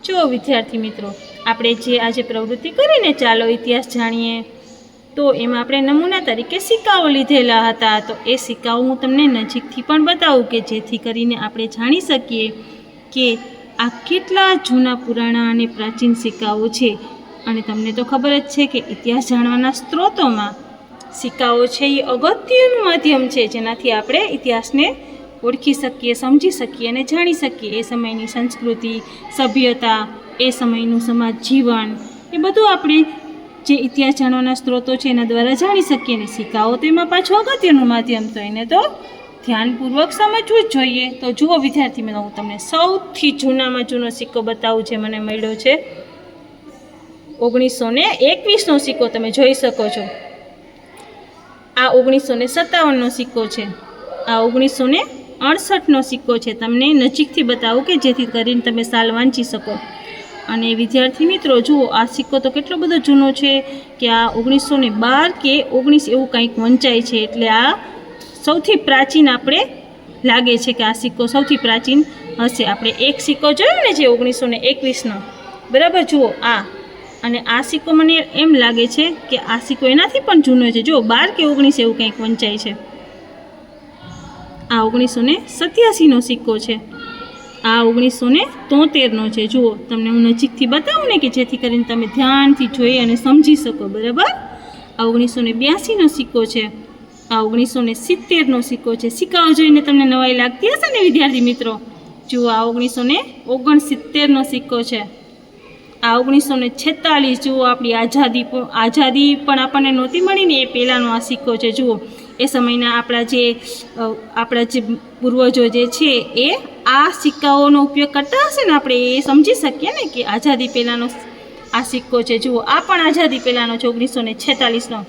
જો વિદ્યાર્થી મિત્રો, આપણે જે આજે પ્રવૃત્તિ કરીને ચાલો ઇતિહાસ જાણીએ, તો એમાં આપણે નમૂના તરીકે સિક્કાઓ લીધેલા હતા. તો એ સિક્કાઓ હું તમને નજીકથી પણ બતાવું કે જેથી કરીને આપણે જાણી શકીએ કે આ કેટલા જૂના પુરાણા અને પ્રાચીન સિક્કાઓ છે. અને તમને તો ખબર જ છે કે ઇતિહાસ જાણવાના સ્ત્રોતોમાં સિક્કાઓ છે એ અગત્યનું માધ્યમ છે, જેનાથી આપણે ઇતિહાસને ઓળખી શકીએ, સમજી શકીએ અને જાણી શકીએ. એ સમયની સંસ્કૃતિ, સભ્યતા, એ સમયનું સમાજ જીવન, એ બધું આપણે જે ઇતિહાસ જાણવાના સ્ત્રોતો છે એના દ્વારા જાણી શકીએ. ને સિક્કાઓ તો એમાં પાછું અગત્યનું માધ્યમ, તો એને તો ધ્યાનપૂર્વક સમજવું જ જોઈએ. તો જુઓ વિદ્યાર્થી મિત્રો, હું તમને સૌથી જૂનામાં જૂનો સિક્કો બતાવું જે મને મળ્યો છે. 1921નો સિક્કો તમે જોઈ શકો છો. આ 1957નો સિક્કો છે. આ 1968નો સિક્કો છે. તમને નજીકથી બતાવું કે જેથી કરીને તમે સાલ વાંચી શકો. અને વિદ્યાર્થી મિત્રો જુઓ, આ સિક્કો તો કેટલો બધો જૂનો છે કે આ 1912 કે 19 એવું કંઈક વંચાય છે. એટલે આ સૌથી પ્રાચીન આપણે લાગે છે કે આ સિક્કો સૌથી પ્રાચીન હશે. આપણે એક સિક્કો જોયો ને જે 1921નો, બરાબર. જુઓ આ, અને આ સિક્કો મને એમ લાગે છે કે આ સિક્કો એનાથી પણ જૂનો છે. જો 12 કે 19 એવું કંઈક વંચાય છે. આ 1987નો સિક્કો છે. આ 1973નો છે. જુઓ, તમને હું નજીકથી બતાવું ને કે જેથી કરીને તમે ધ્યાનથી જોઈ અને સમજી શકો, બરાબર. આ 1982નો સિક્કો છે. આ 1970નો સિક્કો છે. સિક્કાઓ જોઈને તમને નવાઈ લાગતી હશે ને વિદ્યાર્થી મિત્રો. જુઓ, આ 1969નો સિક્કો છે. આ 1946, જુઓ આપણી આઝાદી પણ આપણને નહોતી મળી ને એ પહેલાંનો આ સિક્કો છે. જુઓ, એ સમયના આપણા જે પૂર્વજો જે છે એ આ સિક્કાઓનો ઉપયોગ કરતા હશે ને, આપણે એ સમજી શકીએ ને કે આઝાદી પહેલાંનો આ સિક્કો છે. જુઓ, આ પણ આઝાદી પહેલાંનો છે, 1946નો,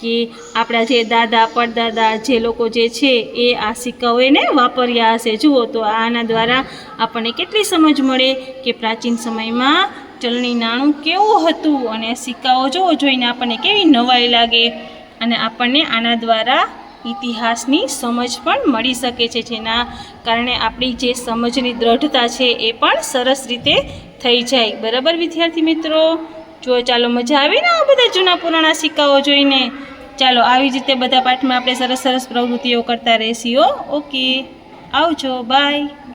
કે આપણા જે દાદા પરદાદા જે લોકો જે છે એ આ સિક્કાઓ એને વાપર્યા હશે. જુઓ, તો આના દ્વારા આપણને કેટલી સમજ મળે કે પ્રાચીન સમયમાં ચલણી નાણું કેવું હતું. અને સિક્કાઓ જોઈને આપણને કેવી નવાઈ લાગે. અને આપણને આના દ્વારા ઇતિહાસની સમજ પણ મળી શકે છે, જેના કારણે આપણી જે સમજની દ્રઢતા છે એ પણ સરસ રીતે થઈ જાય, બરાબર વિદ્યાર્થી મિત્રો. જો ચાલો, મજા આવી ને આ બધા જૂના પુરાણા સિક્કાઓ જોઈને. ચાલો, આવી જ રીતે બધા પાઠમાં આપણે સરસ સરસ પ્રવૃત્તિઓ કરતા રહેશીઓ. ઓકે, આવજો, બાય.